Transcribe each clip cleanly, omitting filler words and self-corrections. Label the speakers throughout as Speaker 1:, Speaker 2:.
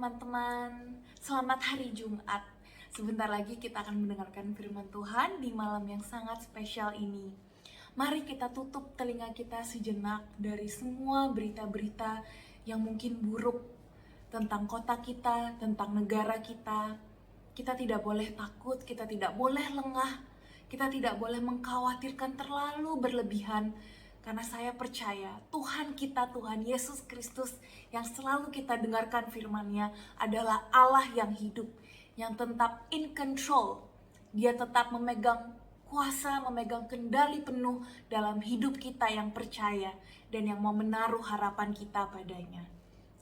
Speaker 1: teman-teman. Selamat hari Jumat. Sebentar lagi kita akan mendengarkan firman Tuhan di malam yang sangat spesial ini. Mari kita tutup telinga kita sejenak dari semua berita-berita yang mungkin buruk tentang kota kita, tentang negara kita. Kita tidak boleh takut, kita tidak boleh lengah, kita tidak boleh mengkhawatirkan terlalu berlebihan. Karena saya percaya Tuhan kita, Tuhan Yesus Kristus yang selalu kita dengarkan firman-Nya adalah Allah yang hidup, yang tetap in control. Dia tetap memegang kuasa, memegang kendali penuh dalam hidup kita yang percaya dan yang mau menaruh harapan kita padanya.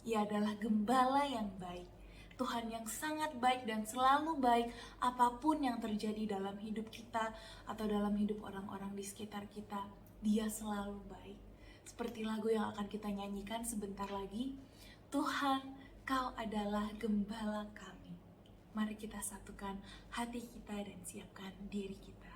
Speaker 1: Ia adalah gembala yang baik, Tuhan yang sangat baik dan selalu baik apapun yang terjadi dalam hidup kita atau dalam hidup orang-orang di sekitar kita. Dia selalu baik. Seperti lagu yang akan kita nyanyikan sebentar lagi. Tuhan, Kau adalah gembala kami. Mari kita satukan hati kita dan siapkan diri kita.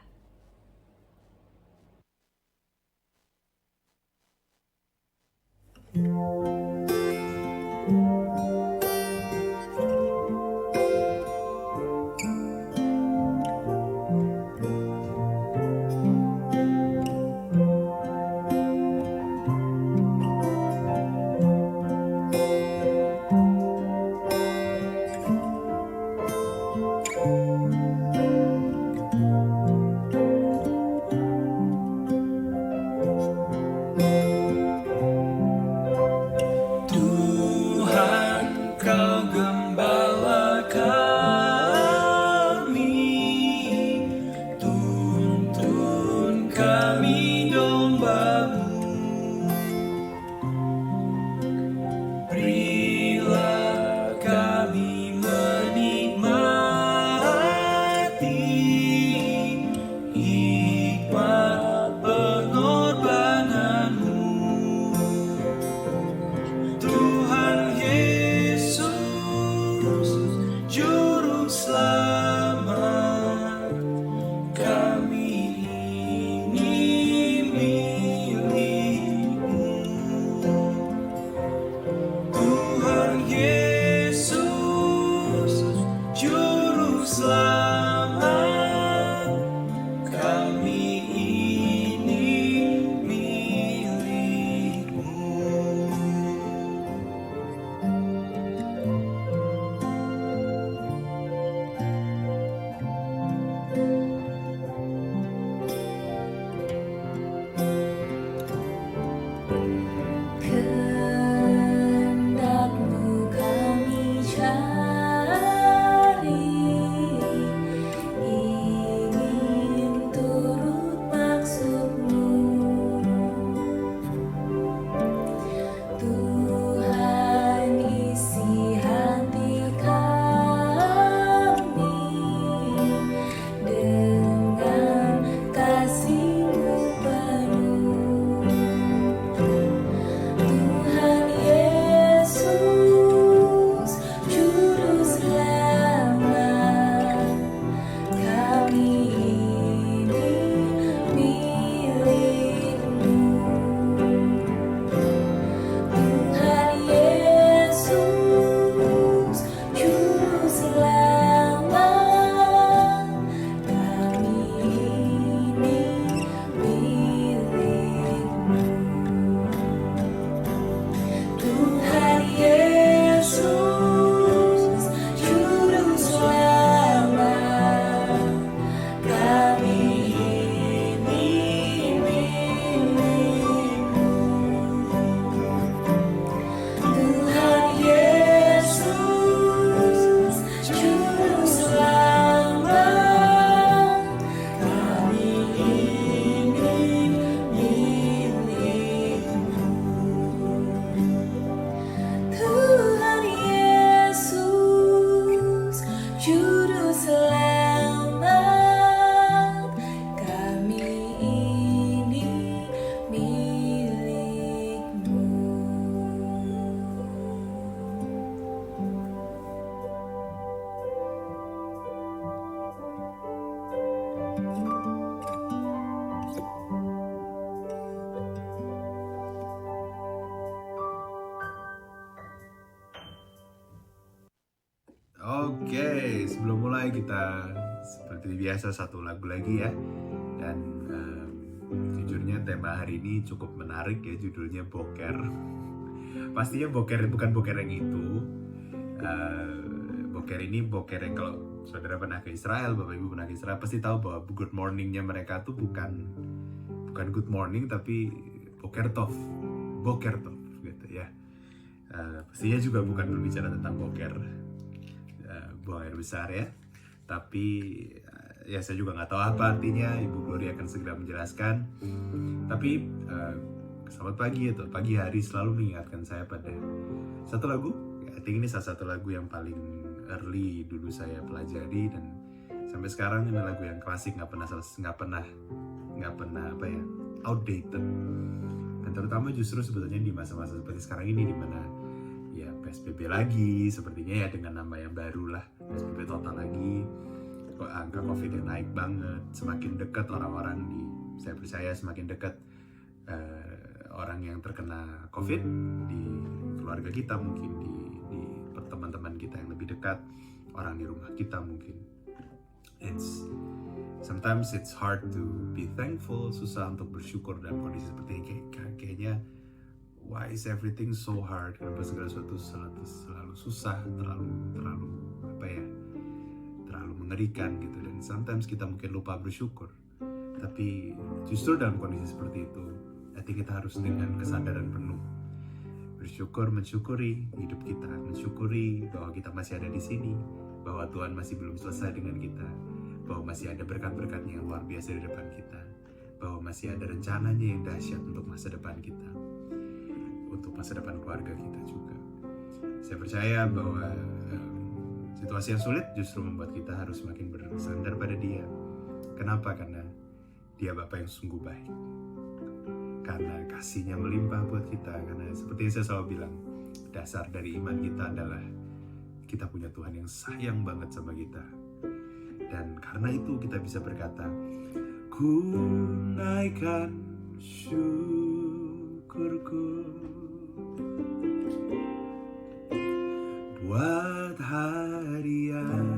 Speaker 2: kita seperti biasa satu lagu lagi ya. Dan jujurnya tema hari ini cukup menarik ya, judulnya boker. Pastinya boker bukan boker yang itu. Boker ini boker yang kalau saudara pernah ke Israel, Bapak Ibu pernah ke Israel, pasti tahu bahwa good morningnya mereka tuh bukan good morning tapi boker tov gitu ya. Pastinya juga bukan berbicara tentang boker, buang air besar ya. Tapi ya saya juga nggak tahu apa artinya. Ibu Gloria akan segera menjelaskan. Tapi selamat pagi atau pagi hari selalu mengingatkan saya pada satu lagu. I think ini salah satu lagu yang paling early dulu saya pelajari, dan sampai sekarang ini lagu yang klasik, nggak pernah apa ya, outdated. Dan terutama justru sebetulnya di masa-masa seperti sekarang ini, di mana ya PSBB lagi sepertinya ya, dengan nama yang baru lah, PSBB total lagi, angka COVID yang naik banget, semakin dekat orang-orang saya percaya semakin dekat orang yang terkena COVID di keluarga kita, mungkin di teman-teman kita yang lebih dekat, orang di rumah kita mungkin. Sometimes it's hard to be thankful, susah untuk bersyukur dalam kondisi seperti ini. Kayaknya why is everything so hard? Kenapa segala sesuatu selalu susah, terlalu apa ya, terlalu mengerikan gitu. Dan sometimes kita mungkin lupa bersyukur. Tapi justru dalam kondisi seperti itu, nanti kita harus dengan kesadaran penuh bersyukur, mensyukuri hidup kita, mensyukuri bahwa kita masih ada di sini, bahwa Tuhan masih belum selesai dengan kita, bahwa masih ada berkat-berkatnya yang luar biasa di depan kita, bahwa masih ada rencananya yang dahsyat untuk masa depan kita, untuk masa depan keluarga kita juga. Saya percaya bahwa situasi yang sulit justru membuat kita harus semakin bersandar pada Dia. Kenapa? Karena Dia Bapa yang sungguh baik, karena kasih-Nya melimpah buat kita. Karena seperti yang saya selalu bilang, dasar dari iman kita adalah kita punya Tuhan yang sayang banget sama kita. Dan karena itu kita bisa berkata, ku naikkan syukurku buat hari yang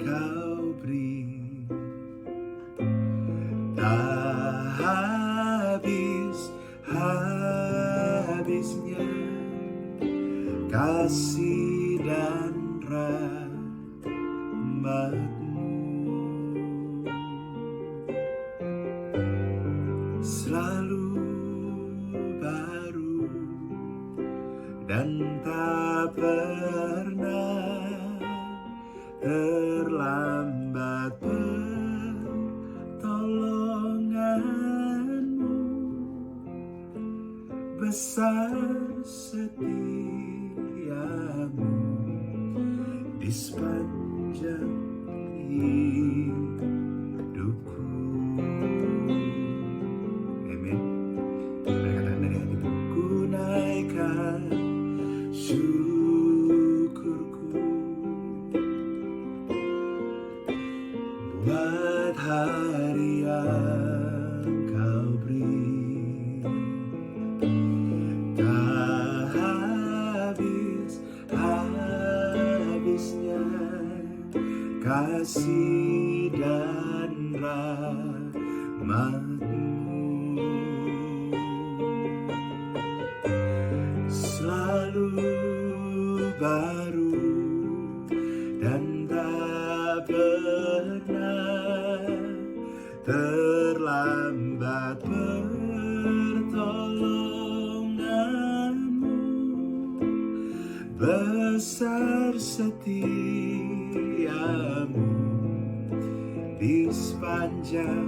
Speaker 2: Kau beri, tak habisnya kasih dan rahmat-Mu, selalu baru dan tak pernah terlambat. Pertolongan-Mu besar, setia-Mu di sepanjang hidupku. Amin. Mari katakan dari hatimu, ku naikkan syukurku buat hari yang Kau beri, tak habisnya kasih dan rahmat-Mu, selalu baru dan tak pernah terlambat. Pertolongan-Mu besar, setia-Mu di sepanjang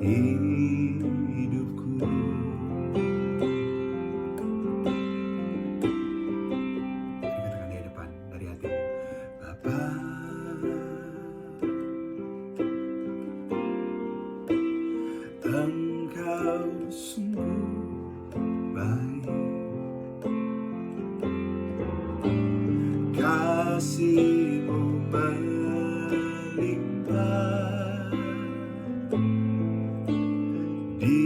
Speaker 2: hidupku. Katakan di depan dari hatimu, Bapa, Engkau sungguh baik, kasih-Mu melimpah di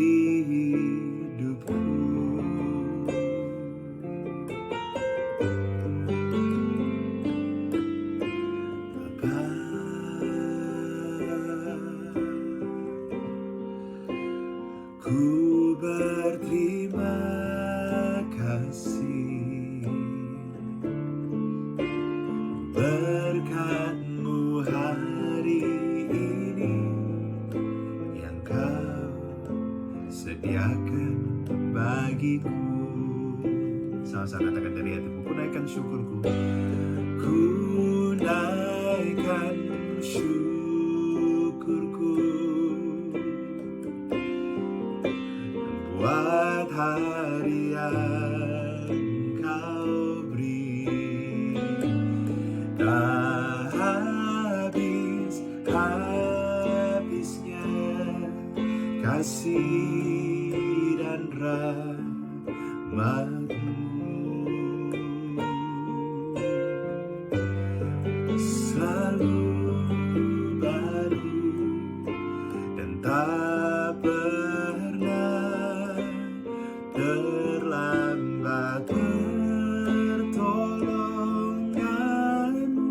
Speaker 2: sediakan bagiku. Sama-sama katakan dari hatimu, ku naikkan syukurku. Ku naikkan syukurku buat hari yang kau beri, tak habisnya kasih dan rahmat-Mu. Selalu baru dan tak pernah terlambat pertolongan-Mu.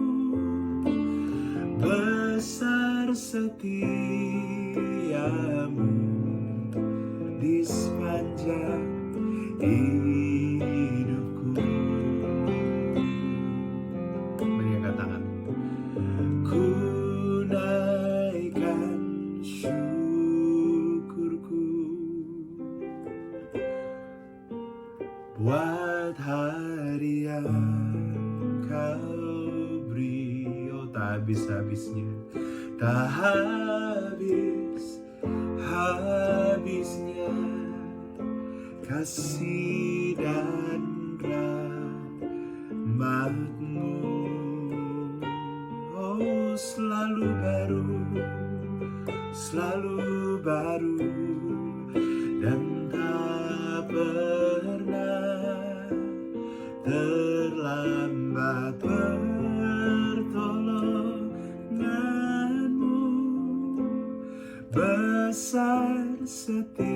Speaker 2: Besar setiamu di sepanjang hidupku. Mari angkat tangan. Ku naikkan syukurku buat hari yang kau beri. Oh, tak habis-habisnya, tak habisnya kasih dan rahmat-Mu. Oh, selalu baru dan tak pernah terlambat pertolongan-Mu. Besar setiamu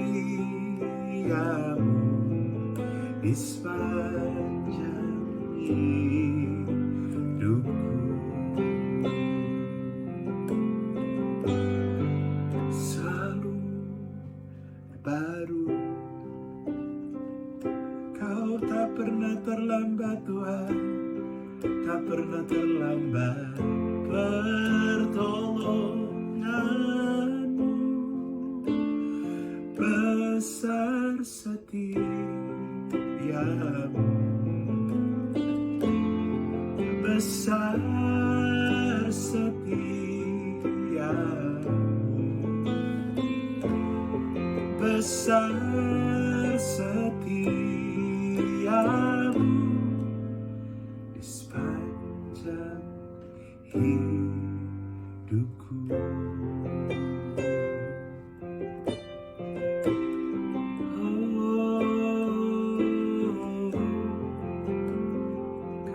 Speaker 2: di sepanjang hidupku. Selalu baru, Kau tak pernah terlambat Tuhan, tak pernah terlambat pertolongan-Mu. Besar setiamu, besar setiamu, besar setiamu di sepanjang hidupku.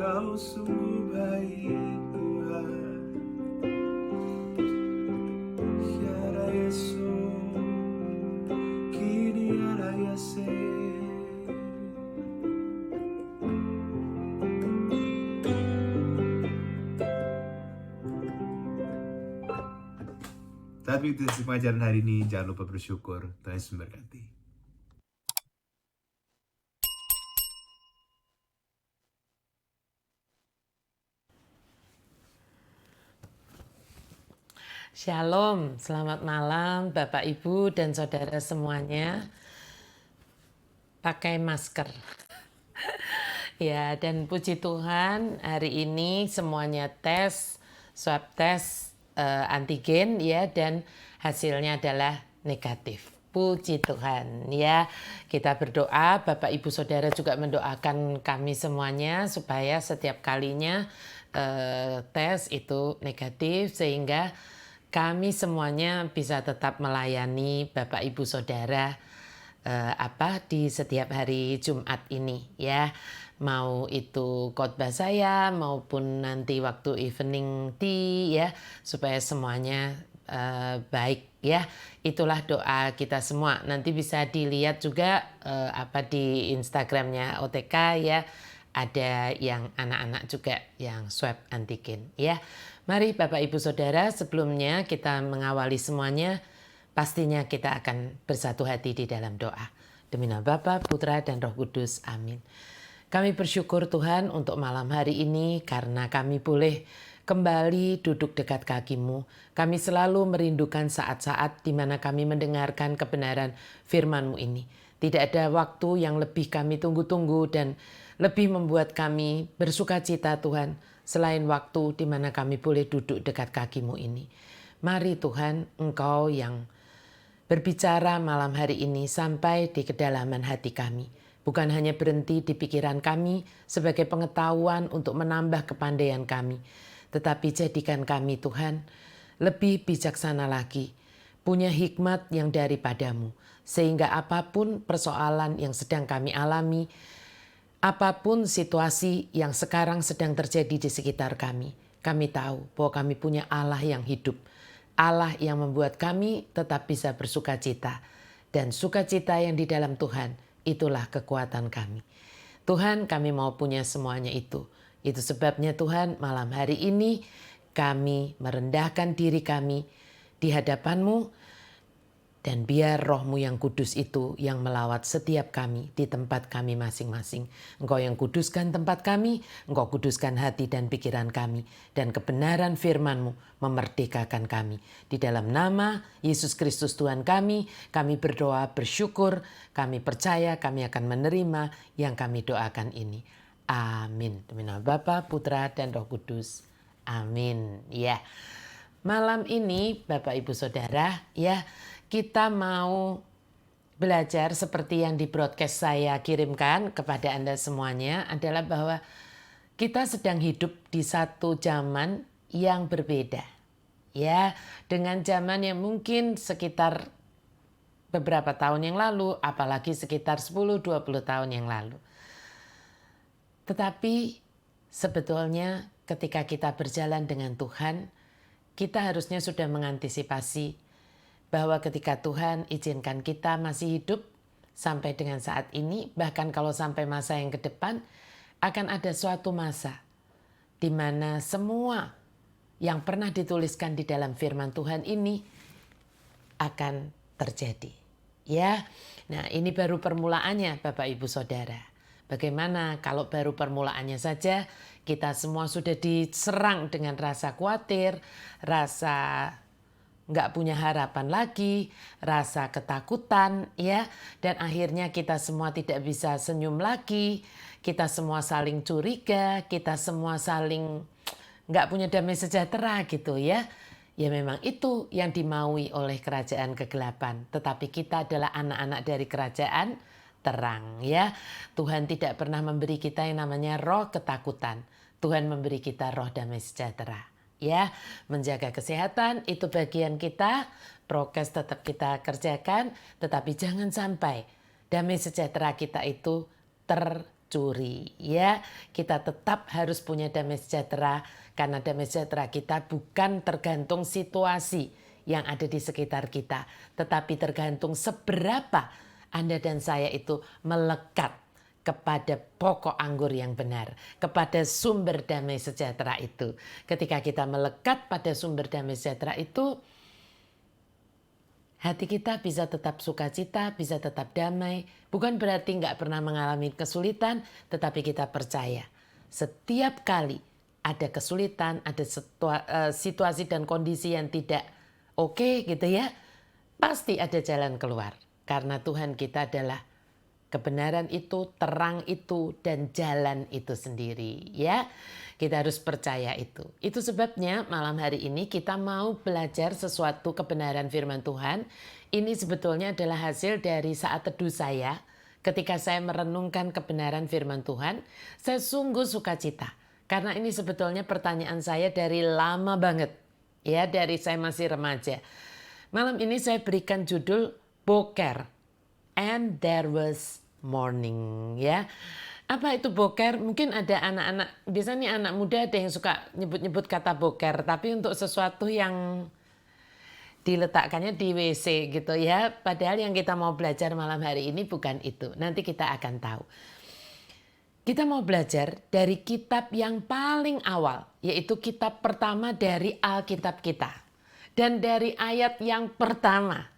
Speaker 2: Kau sungguh baik Tuhan. Tiada Yesus, kini ada Yesus. Tapi itu pelajaran hari ini, jangan lupa bersyukur. Tuhan Yesus memberkati.
Speaker 3: Shalom, selamat malam Bapak Ibu dan Saudara semuanya. Pakai masker. Ya, dan puji Tuhan hari ini semuanya swab tes antigen ya, dan hasilnya adalah negatif. Puji Tuhan ya. Kita berdoa, Bapak Ibu Saudara juga mendoakan kami semuanya supaya setiap kalinya tes itu negatif sehingga kami semuanya bisa tetap melayani Bapak Ibu Saudara di setiap hari Jumat ini ya. Mau itu khotbah saya maupun nanti waktu evening tea ya, supaya semuanya baik ya. Itulah doa kita semua. Nanti bisa dilihat juga di Instagramnya OTK ya. Ada yang anak-anak juga yang swab antigen ya. Mari Bapak Ibu Saudara, sebelumnya kita mengawali semuanya, pastinya kita akan bersatu hati di dalam doa. Demi nama Bapa, Putra, dan Roh Kudus. Amin. Kami bersyukur Tuhan untuk malam hari ini karena kami boleh kembali duduk dekat kaki-Mu. Kami selalu merindukan saat-saat di mana kami mendengarkan kebenaran firman-Mu ini. Tidak ada waktu yang lebih kami tunggu-tunggu dan lebih membuat kami bersuka cita Tuhan, selain waktu di mana kami boleh duduk dekat kaki-Mu ini. Mari Tuhan, Engkau yang berbicara malam hari ini sampai di kedalaman hati kami. Bukan hanya berhenti di pikiran kami sebagai pengetahuan untuk menambah kepandaian kami. Tetapi jadikan kami Tuhan lebih bijaksana lagi. Punya hikmat yang daripadamu. Sehingga apapun persoalan yang sedang kami alami, apapun situasi yang sekarang sedang terjadi di sekitar kami tahu bahwa kami punya Allah yang hidup. Allah yang membuat kami tetap bisa bersuka cita. Dan sukacita yang di dalam Tuhan, itulah kekuatan kami. Tuhan, kami mau punya semuanya itu. Itu sebabnya Tuhan, malam hari ini kami merendahkan diri kami di hadapan-Mu. Dan biar Roh-Mu yang kudus itu yang melawat setiap kami di tempat kami masing-masing. Engkau yang kuduskan tempat kami, Engkau kuduskan hati dan pikiran kami. Dan kebenaran firman-Mu memerdekakan kami. Di dalam nama Yesus Kristus Tuhan kami berdoa, bersyukur, kami percaya kami akan menerima yang kami doakan ini. Amin. Demi nama Bapa, Putra, dan Roh Kudus. Amin. Ya. Malam ini Bapak Ibu Saudara, ya, kita mau belajar seperti yang di broadcast saya kirimkan kepada Anda semuanya adalah bahwa kita sedang hidup di satu zaman yang berbeda. Ya, dengan zaman yang mungkin sekitar beberapa tahun yang lalu, apalagi sekitar 10-20 tahun yang lalu. Tetapi sebetulnya ketika kita berjalan dengan Tuhan, kita harusnya sudah mengantisipasi bahwa ketika Tuhan izinkan kita masih hidup sampai dengan saat ini, bahkan kalau sampai masa yang ke depan, akan ada suatu masa di mana semua yang pernah dituliskan di dalam firman Tuhan ini akan terjadi. Ya, nah ini baru permulaannya Bapak Ibu Saudara. Bagaimana kalau baru permulaannya saja kita semua sudah diserang dengan rasa khawatir, rasa nggak punya harapan lagi, rasa ketakutan, ya, dan akhirnya kita semua tidak bisa senyum lagi, kita semua saling curiga, kita semua saling nggak punya damai sejahtera gitu ya. Ya memang itu yang dimaui oleh kerajaan kegelapan, tetapi kita adalah anak-anak dari kerajaan terang ya. Tuhan tidak pernah memberi kita yang namanya roh ketakutan. Tuhan memberi kita roh damai sejahtera. Ya, menjaga kesehatan itu bagian kita, prokes tetap kita kerjakan, tetapi jangan sampai damai sejahtera kita itu tercuri. Ya, kita tetap harus punya damai sejahtera karena damai sejahtera kita bukan tergantung situasi yang ada di sekitar kita, tetapi tergantung seberapa Anda dan saya itu melekat kepada pokok anggur yang benar, kepada sumber damai sejahtera itu. Ketika kita melekat pada sumber damai sejahtera itu, hati kita bisa tetap sukacita, bisa tetap damai. Bukan berarti nggak pernah mengalami kesulitan, tetapi kita percaya setiap kali ada kesulitan, ada situasi dan kondisi yang tidak oke gitu ya, pasti ada jalan keluar. Karena Tuhan kita adalah kebenaran itu, terang itu, dan jalan itu sendiri ya. Kita harus percaya itu. Itu sebabnya malam hari ini kita mau belajar sesuatu kebenaran firman Tuhan. Ini sebetulnya adalah hasil dari saat teduh saya. Ketika saya merenungkan kebenaran firman Tuhan, saya sungguh sukacita. Karena ini sebetulnya pertanyaan saya dari lama banget. Ya, dari saya masih remaja. Malam ini saya berikan judul Boker. And there was morning ya. Apa itu boker? Mungkin ada anak-anak, biasanya anak muda ada yang suka nyebut-nyebut kata boker, tapi untuk sesuatu yang diletakkannya di WC gitu ya. Padahal yang kita mau belajar malam hari ini bukan itu. Nanti kita akan tahu. Kita mau belajar dari kitab yang paling awal, yaitu kitab pertama dari Alkitab kita. Dan dari ayat yang pertama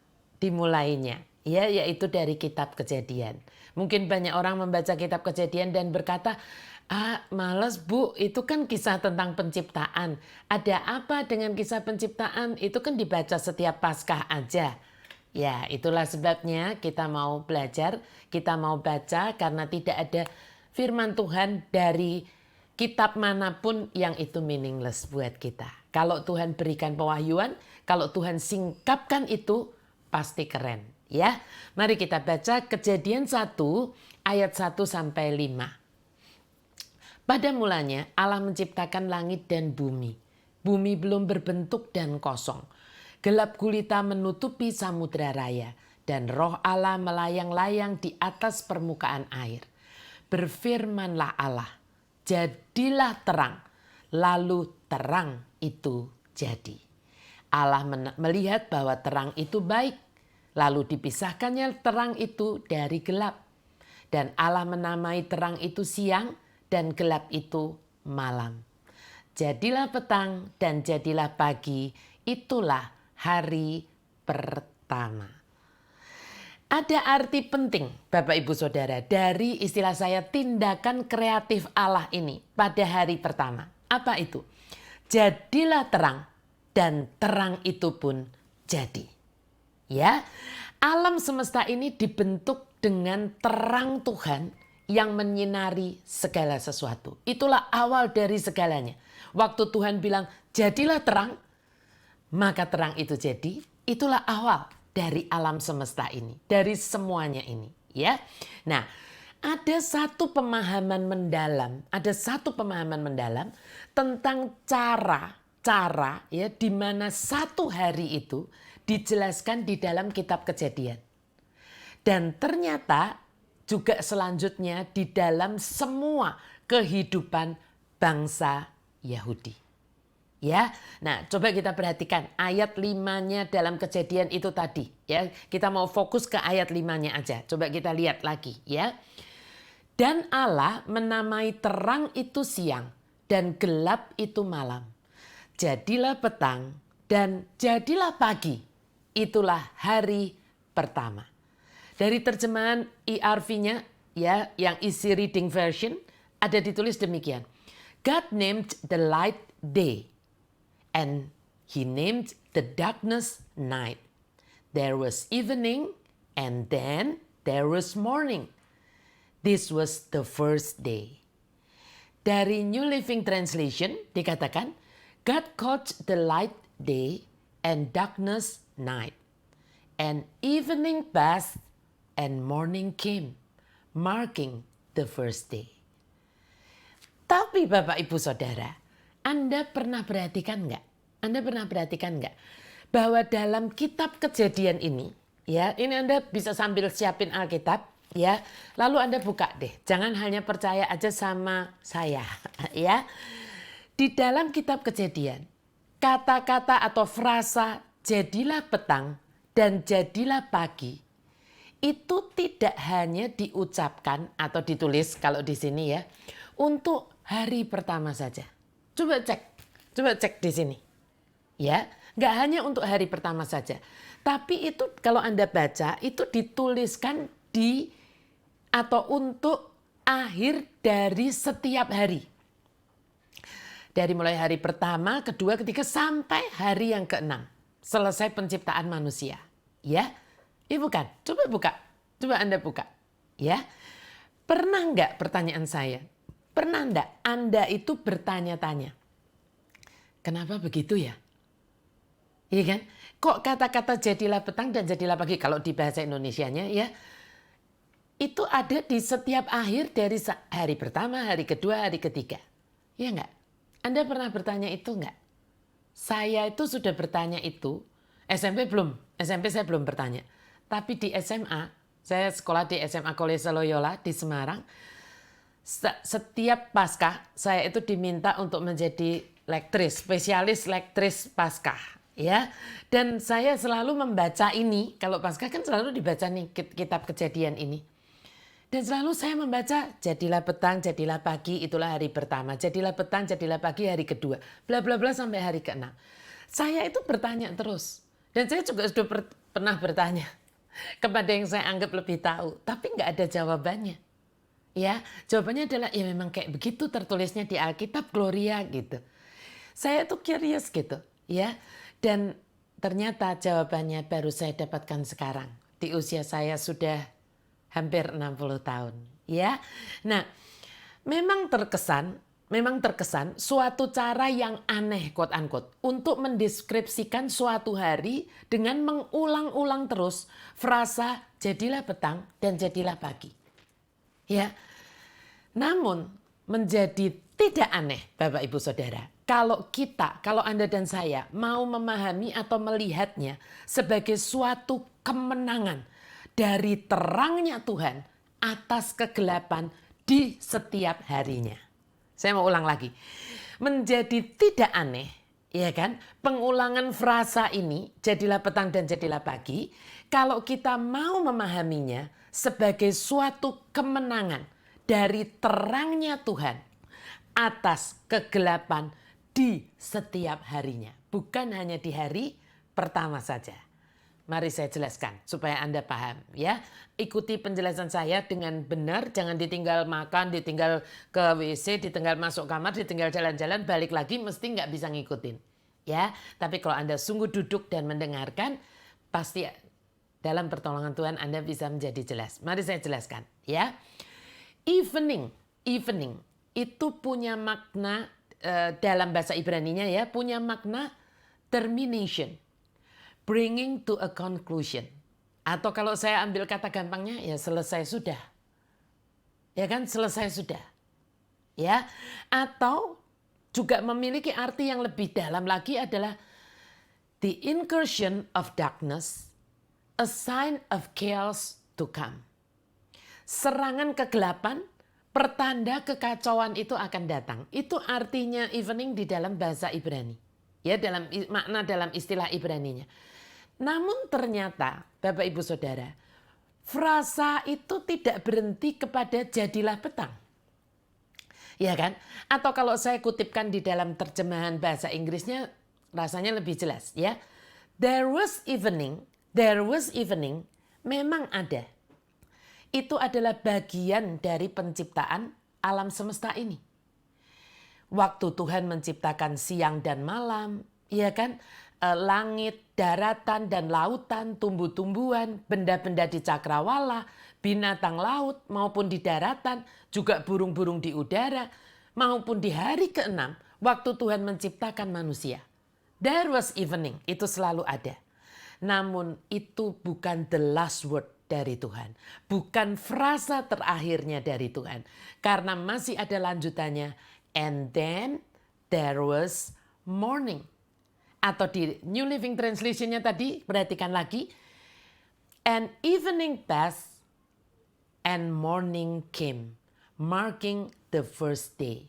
Speaker 3: dimulainya. Ya, yaitu dari kitab Kejadian. Mungkin banyak orang membaca kitab Kejadian dan berkata, Ah, males Bu, itu kan kisah tentang penciptaan. Ada apa dengan kisah penciptaan? Itu kan dibaca setiap Paskah aja. Ya, itulah sebabnya kita mau belajar, kita mau baca karena tidak ada firman Tuhan dari kitab manapun yang itu meaningless buat kita. Kalau Tuhan berikan pewahyuan, kalau Tuhan singkapkan itu, pasti keren. Ya, mari kita baca Kejadian 1 ayat 1 sampai 5. Pada mulanya Allah menciptakan langit dan bumi. Bumi belum berbentuk dan kosong. Gelap gulita menutupi samudra raya dan roh Allah melayang-layang di atas permukaan air. Berfirmanlah Allah, jadilah terang. Lalu terang itu jadi. Allah melihat bahwa terang itu baik. Lalu dipisahkannya terang itu dari gelap. Dan Allah menamai terang itu siang dan gelap itu malam. Jadilah petang dan jadilah pagi, itulah hari pertama. Ada arti penting Bapak Ibu Saudara dari istilah saya tindakan kreatif Allah ini pada hari pertama. Apa itu? Jadilah terang dan terang itu pun jadi. Ya, alam semesta ini dibentuk dengan terang Tuhan yang menyinari segala sesuatu. Itulah awal dari segalanya. Waktu Tuhan bilang, jadilah terang, maka terang itu jadi. Itulah awal dari alam semesta ini, dari semuanya ini. Ya, nah ada satu pemahaman mendalam, tentang cara ya di mana satu hari itu dijelaskan di dalam kitab Kejadian. Dan ternyata juga selanjutnya di dalam semua kehidupan bangsa Yahudi. Ya, nah coba kita perhatikan ayat 5-nya dalam Kejadian itu tadi. Ya, kita mau fokus ke ayat 5-nya aja. Coba kita lihat lagi ya. Dan Allah menamai terang itu siang dan gelap itu malam. Jadilah petang dan jadilah pagi. Itulah hari pertama. Dari terjemahan ERV-nya ya, yang Easy Reading Version ada ditulis demikian. God named the light day and he named the darkness night. There was evening and then there was morning. This was the first day. Dari New Living Translation dikatakan, God called the light day and darkness night. And evening passed and morning came, marking the first day. Tapi Bapak Ibu Saudara, Anda pernah perhatikan nggak? Bahwa dalam kitab Kejadian ini, ya, ini Anda bisa sambil siapin Alkitab, ya, lalu Anda buka deh. Jangan hanya percaya aja sama saya, ya. Di dalam kitab Kejadian, kata-kata atau frasa jadilah petang dan jadilah pagi itu tidak hanya diucapkan atau ditulis kalau di sini ya untuk hari pertama saja. Coba cek di sini. Ya, nggak hanya untuk hari pertama saja. Tapi itu kalau Anda baca itu dituliskan di atau untuk akhir dari setiap hari. Dari mulai hari pertama, kedua, ketiga sampai hari yang ke-6. Selesai penciptaan manusia. Ya. Bukan. Coba Anda buka. Ya. Pernah nggak pertanyaan saya? Pernah nggak Anda itu bertanya-tanya? Kenapa begitu ya? Iya kan? Kok kata-kata jadilah petang dan jadilah pagi kalau di bahasa Indonesianya ya itu ada di setiap akhir dari hari pertama, hari kedua, hari ketiga. Iya nggak? Anda pernah bertanya itu nggak? Saya itu sudah bertanya itu. SMP saya belum bertanya. Tapi di SMA, saya sekolah di SMA Kolese Loyola di Semarang. Setiap Paskah saya itu diminta untuk menjadi lektris, spesialis lektris Paskah. Ya, dan saya selalu membaca ini. Kalau Paskah kan selalu dibaca nih kitab Kejadian ini. Dan selalu saya membaca jadilah petang, jadilah pagi, itulah hari pertama. Jadilah petang, jadilah pagi hari kedua. Bla bla bla sampai hari ke-6. Saya itu bertanya terus. Dan saya juga sudah pernah bertanya kepada yang saya anggap lebih tahu. Tapi nggak ada jawabannya. Ya, jawabannya adalah ya memang kayak begitu tertulisnya di Alkitab, Gloria gitu. Saya tuh curious gitu, ya. Dan ternyata jawabannya baru saya dapatkan sekarang. Di usia saya sudah hampir 60 tahun, ya. Nah, memang terkesan suatu cara yang aneh quote unquote untuk mendeskripsikan suatu hari dengan mengulang-ulang terus frasa jadilah petang dan jadilah pagi. Ya. Namun menjadi tidak aneh Bapak Ibu Saudara kalau Anda dan saya mau memahami atau melihatnya sebagai suatu kemenangan dari terangnya Tuhan atas kegelapan di setiap harinya. Saya mau ulang lagi. Menjadi tidak aneh, ya kan? Pengulangan frasa ini, jadilah petang dan jadilah pagi, kalau kita mau memahaminya sebagai suatu kemenangan dari terangnya Tuhan atas kegelapan di setiap harinya. Bukan hanya di hari pertama saja. Mari saya jelaskan supaya Anda paham ya. Ikuti penjelasan saya dengan benar, jangan ditinggal makan, ditinggal ke WC, ditinggal masuk kamar, ditinggal jalan-jalan, balik lagi mesti nggak bisa ngikutin. Ya, tapi kalau Anda sungguh duduk dan mendengarkan, pasti dalam pertolongan Tuhan Anda bisa menjadi jelas. Mari saya jelaskan ya. Evening itu punya makna dalam bahasa Ibraninya ya, punya makna termination. Bringing to a conclusion. Atau kalau saya ambil kata gampangnya ya selesai sudah. Ya kan, selesai sudah. Ya. Atau juga memiliki arti yang lebih dalam lagi adalah the incursion of darkness, a sign of chaos to come. Serangan kegelapan, pertanda kekacauan itu akan datang. Itu artinya evening di dalam bahasa Ibrani. Ya, dalam makna dalam istilah Ibraninya. Namun ternyata Bapak Ibu Saudara, frasa itu tidak berhenti kepada jadilah petang. Ya kan? Atau kalau saya kutipkan di dalam terjemahan bahasa Inggrisnya rasanya lebih jelas ya. There was evening memang ada. Itu adalah bagian dari penciptaan alam semesta ini. Waktu Tuhan menciptakan siang dan malam, ya kan? Langit, daratan dan lautan, tumbuh-tumbuhan, benda-benda di cakrawala, binatang laut maupun di daratan, juga burung-burung di udara, maupun di hari ke-6 waktu Tuhan menciptakan manusia. There was evening, itu selalu ada. Namun itu bukan the last word dari Tuhan. Bukan frasa terakhirnya dari Tuhan. Karena masih ada lanjutannya. And then there was morning. Atau di New Living Translation-nya tadi, perhatikan lagi. And evening passed and morning came, marking the first day.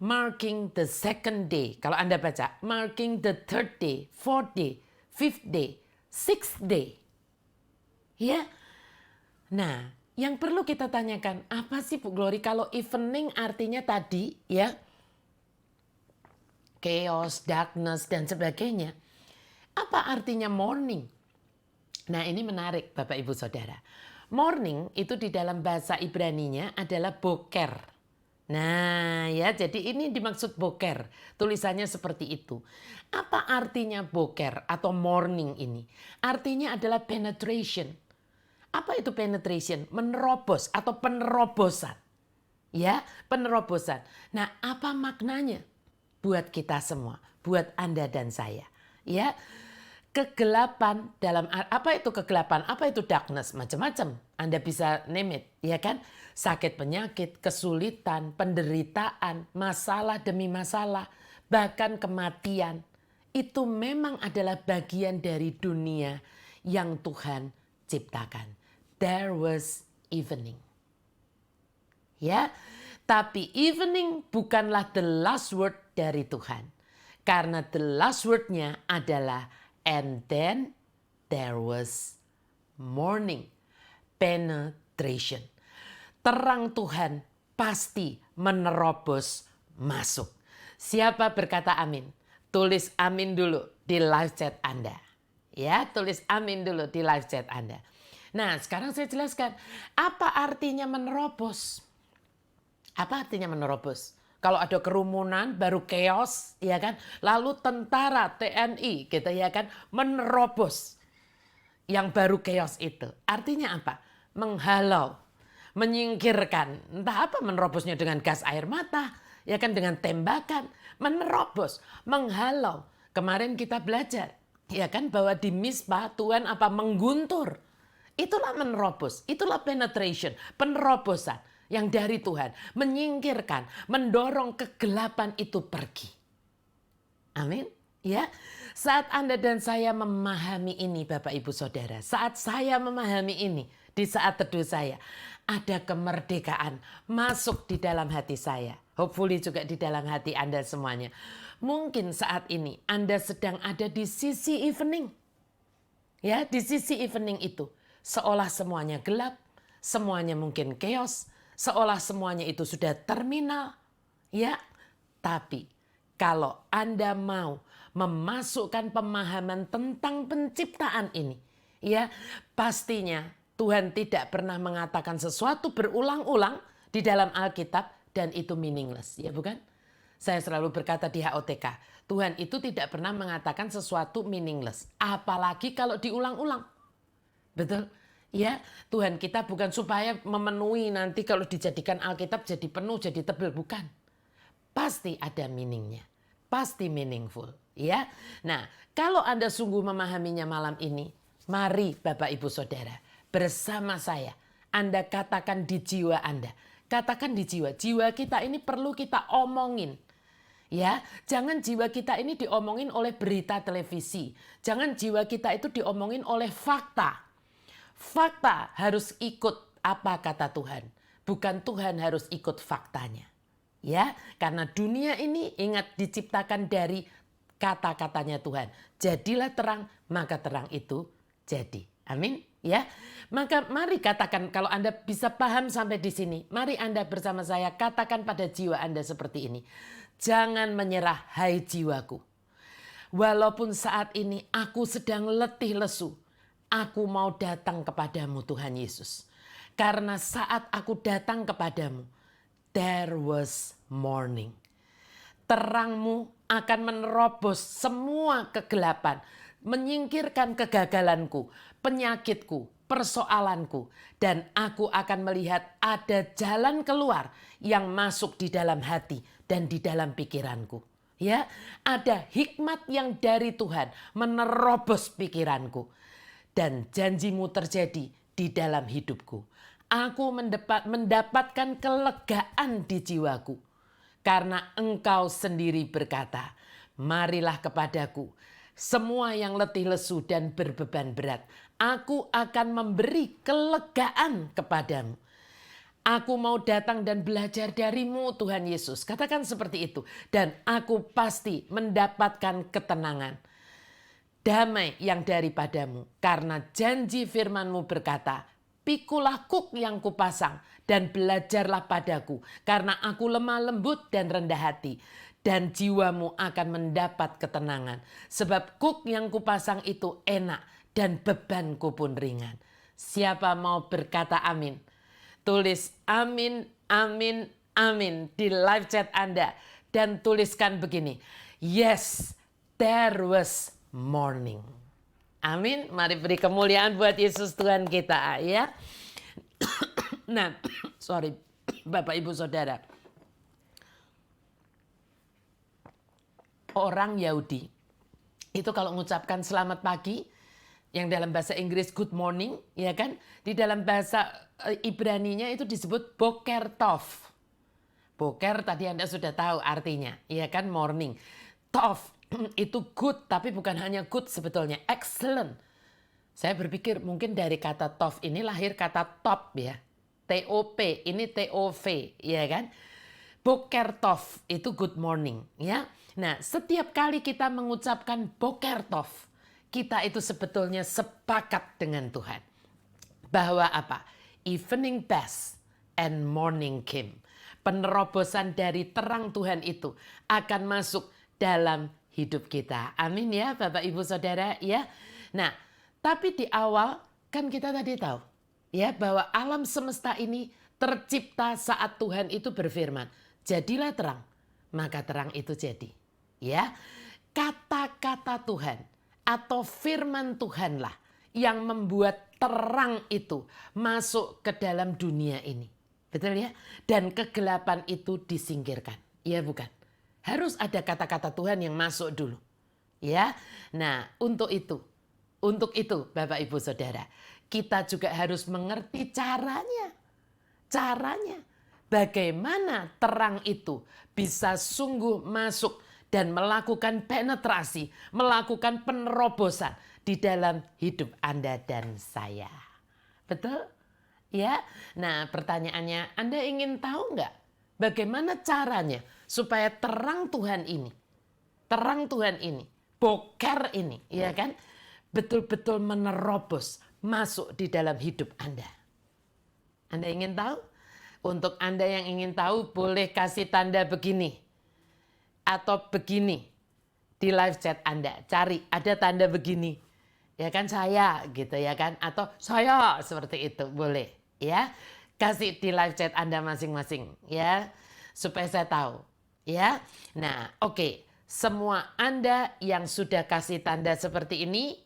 Speaker 3: Marking the second day. Kalau Anda baca, marking the third day, fourth day, fifth day, sixth day. Ya. Nah, yang perlu kita tanyakan, apa sih Bu Glory kalau evening artinya tadi ya, chaos, darkness, dan sebagainya. Apa artinya morning? Nah ini menarik Bapak Ibu Saudara. Morning itu di dalam bahasa Ibraninya adalah boker. Nah ya jadi ini dimaksud boker. Tulisannya seperti itu. Apa artinya boker atau morning ini? Artinya adalah penetration. Apa itu penetration? Menerobos atau penerobosan. Ya penerobosan. Nah apa maknanya? Buat kita semua, buat Anda dan saya. Ya, kegelapan dalam apa itu kegelapan? Apa itu darkness? Macam-macam. Anda bisa name it, ya kan? Sakit penyakit, kesulitan, penderitaan, masalah demi masalah, bahkan kematian. Itu memang adalah bagian dari dunia yang Tuhan ciptakan. There was evening. Ya. Tapi evening bukanlah the last word dari Tuhan. Karena the last word-nya adalah and then there was morning. Penetration. Terang Tuhan pasti menerobos masuk. Siapa berkata amin? Tulis amin dulu di live chat Anda. Ya, tulis amin dulu di live chat Anda. Nah, sekarang saya jelaskan apa artinya menerobos. Apa artinya menerobos? Kalau ada kerumunan baru chaos, ya kan? Lalu tentara TNI gitu ya kan menerobos yang baru chaos itu. Artinya apa? Menghalau, menyingkirkan. Entah apa menerobosnya dengan gas air mata, ya kan dengan tembakan, menerobos, menghalau. Kemarin kita belajar, ya kan bahwa di Mispa Tuhan apa mengguntur. Itulah menerobos, itulah penetration, penerobosan yang dari Tuhan, menyingkirkan, mendorong kegelapan itu pergi. Amin. Ya, saat Anda dan saya memahami ini Bapak Ibu Saudara, saat saya memahami ini di saat teduh saya, ada kemerdekaan masuk di dalam hati saya. Hopefully juga di dalam hati Anda semuanya. Mungkin saat ini Anda sedang ada di sisi evening. Ya, di sisi evening itu seolah semuanya gelap, semuanya mungkin chaos, seolah semuanya itu sudah terminal. Ya, tapi kalau Anda mau memasukkan pemahaman tentang penciptaan ini, ya, pastinya Tuhan tidak pernah mengatakan sesuatu berulang-ulang di dalam Alkitab dan itu meaningless, ya bukan? Saya selalu berkata di HOTK, Tuhan itu tidak pernah mengatakan sesuatu meaningless, apalagi kalau diulang-ulang. Betul? Ya, Tuhan kita bukan supaya memenuhi nanti kalau dijadikan Alkitab jadi penuh, jadi tebal, bukan. Pasti ada meaningnya, pasti meaningful, ya. Nah, kalau Anda sungguh memahaminya malam ini, mari Bapak Ibu Saudara, bersama saya, Anda katakan di jiwa Anda, katakan di jiwa kita ini perlu kita omongin. Ya, jangan jiwa kita ini diomongin oleh berita televisi, jangan jiwa kita itu diomongin oleh fakta. Fakta harus ikut apa kata Tuhan, bukan Tuhan harus ikut faktanya. Ya, karena dunia ini ingat diciptakan dari kata-katanya Tuhan. Jadilah terang, maka terang itu jadi. Amin. Ya, maka mari katakan kalau Anda bisa paham sampai di sini, mari Anda bersama saya katakan pada jiwa Anda seperti ini. Jangan menyerah, hai jiwaku. Walaupun saat ini aku sedang letih lesu, aku mau datang kepadamu Tuhan Yesus. Karena saat aku datang kepadamu, there was morning. Terangmu akan menerobos semua kegelapan, menyingkirkan kegagalanku, penyakitku, persoalanku, dan aku akan melihat ada jalan keluar yang masuk di dalam hati dan di dalam pikiranku. Ya, ada hikmat yang dari Tuhan menerobos pikiranku dan janjimu terjadi di dalam hidupku. Aku mendapatkan kelegaan di jiwaku. Karena engkau sendiri berkata, marilah kepadaku, semua yang letih lesu dan berbeban berat. Aku akan memberi kelegaan kepadamu. Aku mau datang dan belajar darimu Tuhan Yesus. Katakan seperti itu. Dan aku pasti mendapatkan ketenangan. Damai yang daripadamu. Karena janji firman-Mu berkata, pikulah kuk yang kupasang dan belajarlah padaku. Karena aku lemah lembut dan rendah hati. Dan jiwamu akan mendapat ketenangan. Sebab kuk yang kupasang itu enak dan bebanku pun ringan. Siapa mau berkata amin? Tulis amin, amin, amin di live chat Anda. Dan tuliskan begini. Yes, there was morning. Amin. Mari beri kemuliaan buat Yesus Tuhan kita ya. Nah, sorry Bapak Ibu Saudara. Orang Yahudi itu kalau mengucapkan selamat pagi, yang dalam bahasa Inggris good morning, ya kan? Di dalam bahasa Ibraninya itu disebut boker tov. Boker tadi Anda sudah tahu artinya, ya kan, morning. Tov itu good, tapi bukan hanya good sebetulnya, excellent. Saya berpikir mungkin dari kata tov ini lahir kata top ya. TOP, ini TOV, ya kan? Boker tov itu good morning, ya. Nah, setiap kali kita mengucapkan boker tov, kita itu sebetulnya sepakat dengan Tuhan. Bahwa apa? Evening best and morning came. Penerobosan dari terang Tuhan itu akan masuk dalam hidup kita. Amin ya Bapak Ibu Saudara ya. Nah, tapi di awal kan kita tadi tahu ya bahwa alam semesta ini tercipta saat Tuhan itu berfirman, jadilah terang, maka terang itu jadi. Ya, kata-kata Tuhan atau firman Tuhanlah yang membuat terang itu masuk ke dalam dunia ini. Betul ya? Dan kegelapan itu disingkirkan. Ya bukan? Harus ada kata-kata Tuhan yang masuk dulu. Ya. Nah, untuk itu Bapak Ibu Saudara, kita juga harus mengerti caranya. Caranya bagaimana terang itu bisa sungguh masuk dan melakukan penetrasi, melakukan penerobosan di dalam hidup Anda dan saya. Betul? Ya. Nah, pertanyaannya, Anda ingin tahu nggak bagaimana caranya supaya terang Tuhan ini, boker ini, ya kan, betul-betul menerobos masuk di dalam hidup Anda. Anda ingin tahu? Untuk Anda yang ingin tahu, boleh kasih tanda begini atau begini di live chat Anda. Cari ada tanda begini, ya kan, saya gitu ya kan, atau saya seperti itu, boleh ya. Kasih di live chat Anda masing-masing ya, supaya saya tahu ya. Nah, oke. Semua Anda yang sudah kasih tanda seperti ini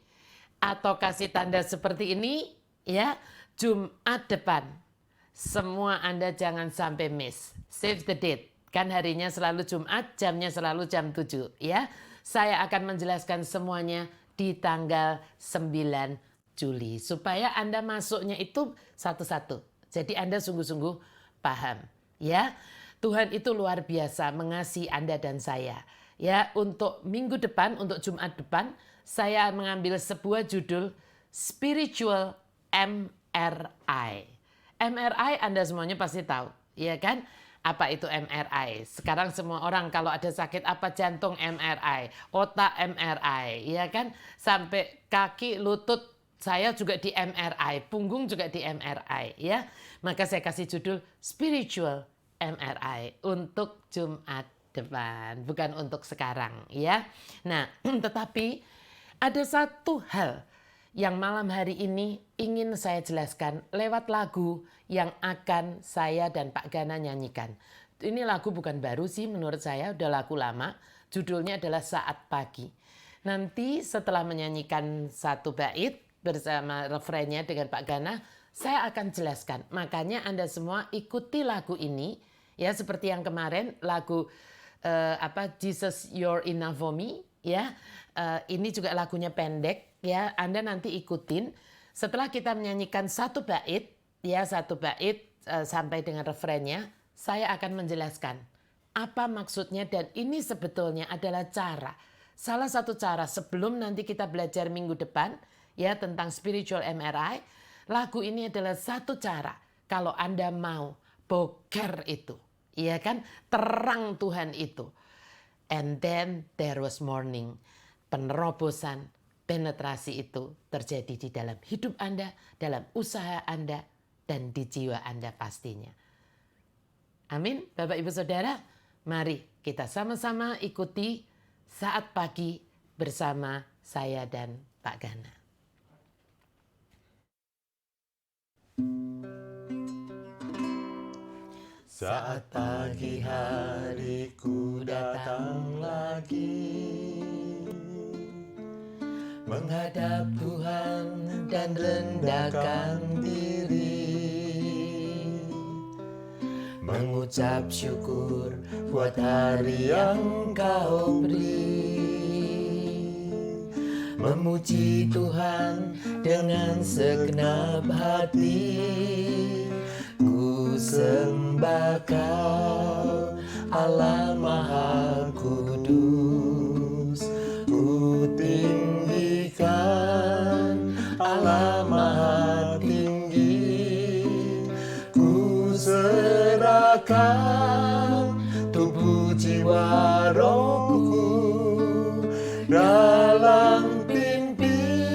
Speaker 3: atau kasih tanda seperti ini ya, Jumat depan semua Anda jangan sampai miss. Save the date. Kan harinya selalu Jumat, jamnya selalu jam 7 ya. Saya akan menjelaskan semuanya di tanggal 9 Juli supaya Anda masuknya itu satu-satu. Jadi Anda sungguh-sungguh paham ya. Tuhan itu luar biasa mengasihi Anda dan saya. Ya, untuk minggu depan, untuk Jumat depan, saya mengambil sebuah judul Spiritual MRI. MRI Anda semuanya pasti tahu, ya kan? Apa itu MRI? Sekarang semua orang kalau ada sakit apa, jantung MRI, otak MRI, ya kan? Sampai kaki, lutut saya juga di MRI, punggung juga di MRI, ya. Maka saya kasih judul Spiritual MRI untuk Jumat depan, bukan untuk sekarang ya. Nah, tetapi ada satu hal yang malam hari ini ingin saya jelaskan lewat lagu yang akan saya dan Pak Gana nyanyikan. Ini lagu bukan baru sih menurut saya, udah lagu lama. Judulnya adalah Saat Pagi. Nanti setelah menyanyikan satu bait bersama refrennya dengan Pak Gana, saya akan jelaskan. Makanya Anda semua ikuti lagu ini ya, seperti yang kemarin lagu Jesus You're Enough For Me ya. Ini juga lagunya pendek ya, Anda nanti ikutin. Setelah kita menyanyikan satu bait ya, sampai dengan refrennya, saya akan menjelaskan apa maksudnya, dan ini sebetulnya adalah salah satu cara sebelum nanti kita belajar minggu depan ya tentang spiritual MRI. Lagu ini adalah satu cara kalau Anda mau boker itu, iya kan, terang Tuhan itu. And then there was morning. Penerobosan, penetrasi itu terjadi di dalam hidup Anda, dalam usaha Anda, dan di jiwa Anda pastinya. Amin, Bapak Ibu Saudara. Mari kita sama-sama ikuti Saat Pagi bersama saya dan Pak Gana.
Speaker 4: Saat pagi hariku datang lagi, menghadap Tuhan dan rendahkan diri, mengucap syukur buat hari yang Kau beri, memuji Tuhan dengan segenap hati. Ku sembah Kau, Allah Maha Kudus. Ku tinggikan Allah Maha Tinggi. Ku serahkan tubuh jiwa rohku dalam pimpinanmu,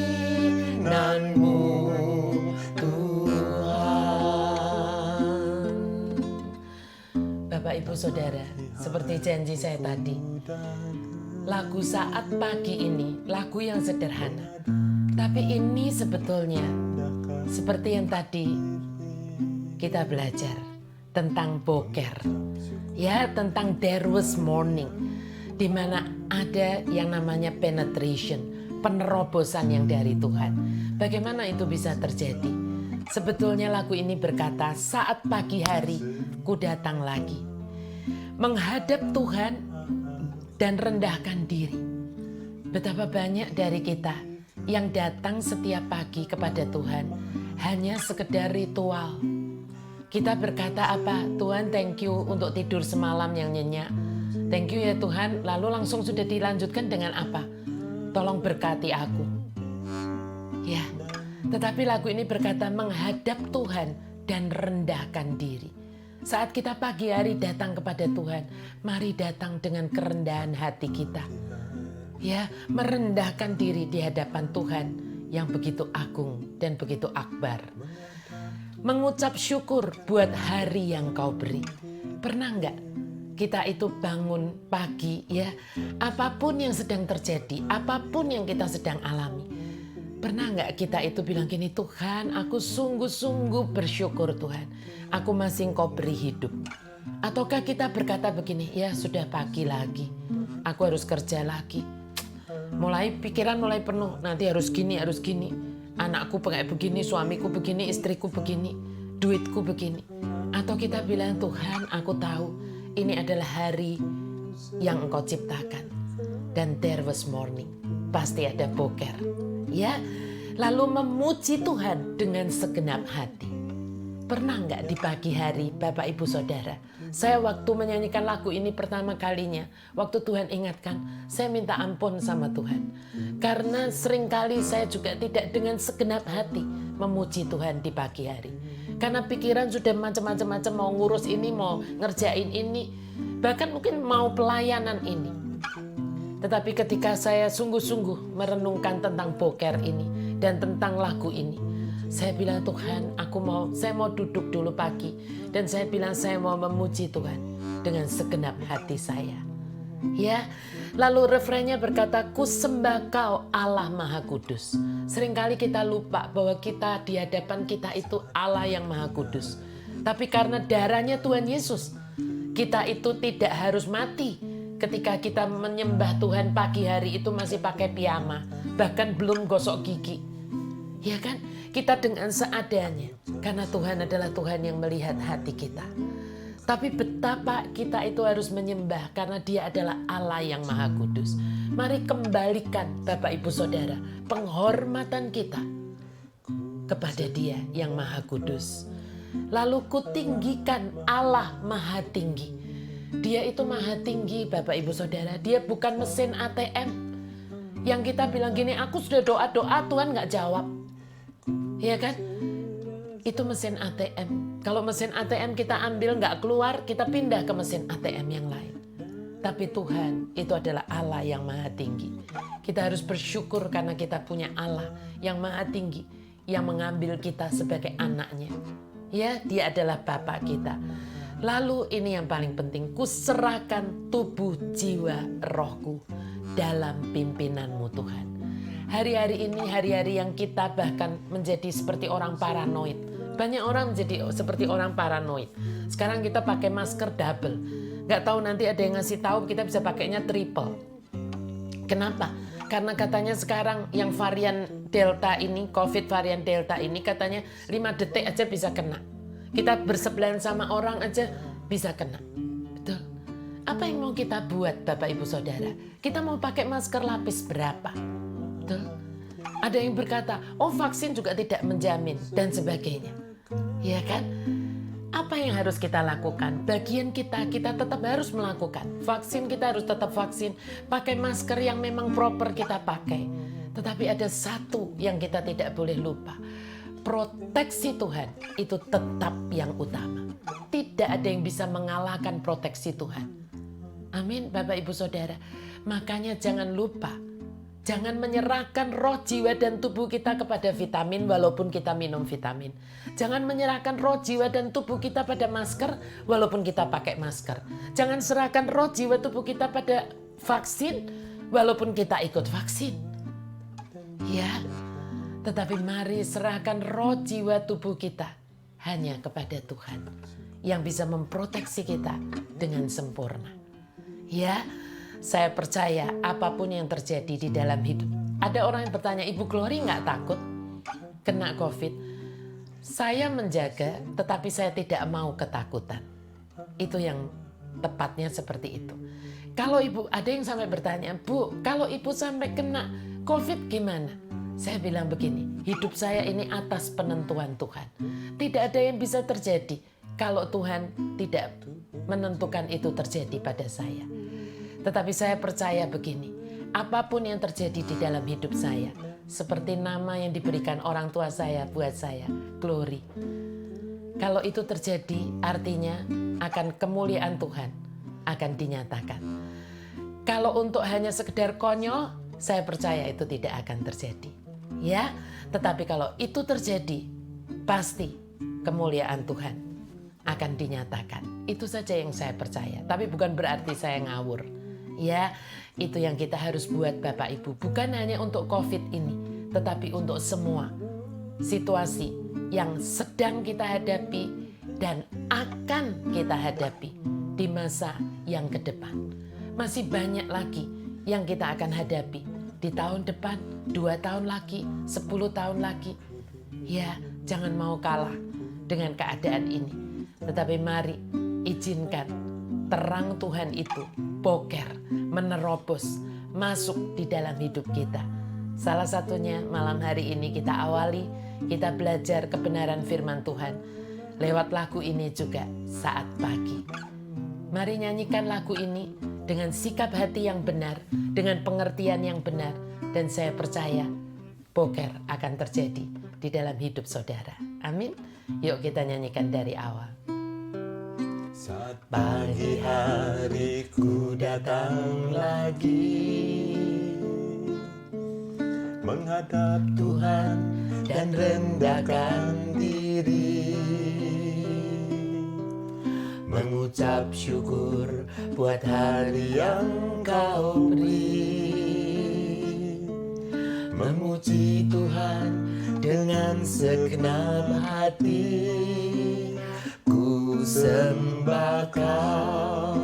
Speaker 3: Bapak Ibu Saudara, seperti janji saya tadi, lagu Saat Pagi ini lagu yang sederhana, tapi ini sebetulnya seperti yang tadi kita belajar tentang boker. Ya, tentang there was morning. Di mana ada yang namanya penetration, penerobosan yang dari Tuhan. Bagaimana itu bisa terjadi? Sebetulnya lagu ini berkata, saat pagi hari ku datang lagi. Menghadap Tuhan dan rendahkan diri. Betapa banyak dari kita yang datang setiap pagi kepada Tuhan hanya sekedar ritual. Kita berkata apa? Tuhan, thank you untuk tidur semalam yang nyenyak. Thank you ya Tuhan. Lalu langsung sudah dilanjutkan dengan apa? Tolong berkati aku. Ya, tetapi lagu ini berkata menghadap Tuhan dan rendahkan diri. Saat kita pagi hari datang kepada Tuhan, mari datang dengan kerendahan hati kita. Ya, merendahkan diri di hadapan Tuhan yang begitu agung dan begitu akbar. Mengucap syukur buat hari yang kau beri. Pernah enggak kita itu bangun pagi ya, apapun yang sedang terjadi, apapun yang kita sedang alami. Pernah enggak kita itu bilang gini, Tuhan aku sungguh-sungguh bersyukur Tuhan, aku masih Engkau beri hidup. Ataukah kita berkata begini, ya sudah pagi lagi, aku harus kerja lagi. Pikiran mulai penuh, nanti harus gini, anakku kayak begini, suamiku begini, istriku begini, duitku begini. Atau kita bilang, Tuhan aku tahu ini adalah hari yang Engkau ciptakan. Dan there was morning, pasti ada boker. Ya, lalu memuji Tuhan dengan segenap hati. Pernah nggak di pagi hari Bapak Ibu Saudara, saya waktu menyanyikan lagu ini pertama kalinya, waktu Tuhan ingatkan, saya minta ampun sama Tuhan. Karena seringkali saya juga tidak dengan segenap hati memuji Tuhan di pagi hari. Karena pikiran sudah macam-macam, mau ngurus ini, mau ngerjain ini, bahkan mungkin mau pelayanan ini. Tetapi ketika saya sungguh-sungguh merenungkan tentang boker ini dan tentang lagu ini, saya bilang Tuhan, saya mau duduk dulu pagi dan saya bilang saya mau memuji Tuhan dengan segenap hati saya. Ya, lalu refrennya berkata, ku sembah Kau Allah Maha Kudus. Seringkali kita lupa bahwa kita di hadapan kita itu Allah yang Maha Kudus. Tapi karena darahnya Tuhan Yesus, kita itu tidak harus mati. Ketika kita menyembah Tuhan pagi hari itu masih pakai piyama, bahkan belum gosok gigi. Ya kan? Kita dengan seadanya, karena Tuhan adalah Tuhan yang melihat hati kita. Tapi betapa kita itu harus menyembah karena Dia adalah Allah yang Maha Kudus. Mari kembalikan Bapak Ibu Saudara penghormatan kita kepada Dia yang Maha Kudus. Lalu kutinggikan Allah Maha Tinggi. Dia itu Maha Tinggi Bapak Ibu Saudara. Dia bukan mesin ATM yang kita bilang gini, aku sudah doa-doa Tuhan gak jawab. Ya kan? Itu mesin ATM. Kalau mesin ATM kita ambil gak keluar, kita pindah ke mesin ATM yang lain. Tapi Tuhan itu adalah Allah yang Maha Tinggi. Kita harus bersyukur karena kita punya Allah yang Maha Tinggi, yang mengambil kita sebagai anaknya. Ya, Dia adalah Bapa kita. Lalu ini yang paling penting, kuserahkan tubuh, jiwa, rohku dalam pimpinanmu Tuhan. Hari-hari ini hari-hari yang kita bahkan menjadi seperti orang paranoid. Banyak orang menjadi seperti orang paranoid. Sekarang kita pakai masker double. Gak tahu nanti ada yang ngasih tahu kita bisa pakainya triple. Kenapa? Karena katanya sekarang yang varian Delta ini, COVID varian Delta ini katanya 5 detik aja bisa kena. Kita bersebelahan sama orang aja bisa kena. Betul. Apa yang mau kita buat Bapak Ibu Saudara? Kita mau pakai masker lapis berapa? Betul. Ada yang berkata, oh vaksin juga tidak menjamin dan sebagainya. Ya kan? Apa yang harus kita lakukan? Bagian kita tetap harus melakukan. Vaksin kita harus tetap vaksin. Pakai masker yang memang proper kita pakai. Tetapi ada satu yang kita tidak boleh lupa. Proteksi Tuhan itu tetap yang utama. Tidak ada yang bisa mengalahkan proteksi Tuhan. Amin Bapak Ibu Saudara. Makanya jangan lupa. Jangan menyerahkan roh, jiwa, dan tubuh kita kepada vitamin walaupun kita minum vitamin. Jangan menyerahkan roh, jiwa, dan tubuh kita pada masker walaupun kita pakai masker. Jangan serahkan roh, jiwa, tubuh kita pada vaksin walaupun kita ikut vaksin. Ya, tetapi mari serahkan roh, jiwa, tubuh kita hanya kepada Tuhan yang bisa memproteksi kita dengan sempurna. Ya, saya percaya apapun yang terjadi di dalam hidup. Ada orang yang bertanya, Ibu Glory nggak takut kena COVID? Saya menjaga, tetapi saya tidak mau ketakutan. Itu yang tepatnya seperti itu. Kalau Ibu, ada yang sampai bertanya, Bu, kalau Ibu sampai kena COVID gimana? Saya bilang begini, hidup saya ini atas penentuan Tuhan. Tidak ada yang bisa terjadi kalau Tuhan tidak menentukan itu terjadi pada saya. Tetapi saya percaya begini, apapun yang terjadi di dalam hidup saya, seperti nama yang diberikan orang tua saya buat saya, Glory. Kalau itu terjadi, artinya akan kemuliaan Tuhan akan dinyatakan. Kalau untuk hanya sekedar konyol, saya percaya itu tidak akan terjadi. Ya, tetapi kalau itu terjadi, pasti kemuliaan Tuhan akan dinyatakan. Itu saja yang saya percaya. Tapi bukan berarti saya ngawur. Ya, itu yang kita harus buat Bapak Ibu. Bukan hanya untuk COVID ini, tetapi untuk semua situasi yang sedang kita hadapi dan akan kita hadapi di masa yang ke depan. Masih banyak lagi yang kita akan hadapi di tahun depan, 2 tahun lagi, 10 tahun lagi. Ya, jangan mau kalah dengan keadaan ini. Tetapi mari izinkan terang Tuhan itu boker, menerobos, masuk di dalam hidup kita. Salah satunya malam hari ini kita awali, kita belajar kebenaran firman Tuhan lewat lagu ini juga saat pagi. Mari nyanyikan lagu ini dengan sikap hati yang benar, dengan pengertian yang benar, dan saya percaya boker akan terjadi di dalam hidup saudara. Amin. Yuk kita nyanyikan dari awal.
Speaker 4: Saat pagi hari ku datang lagi menghadap Tuhan dan rendahkan diri, mengucap syukur buat hari yang Kau beri, memuji Tuhan dengan segenap hati. Ku sembah Kau,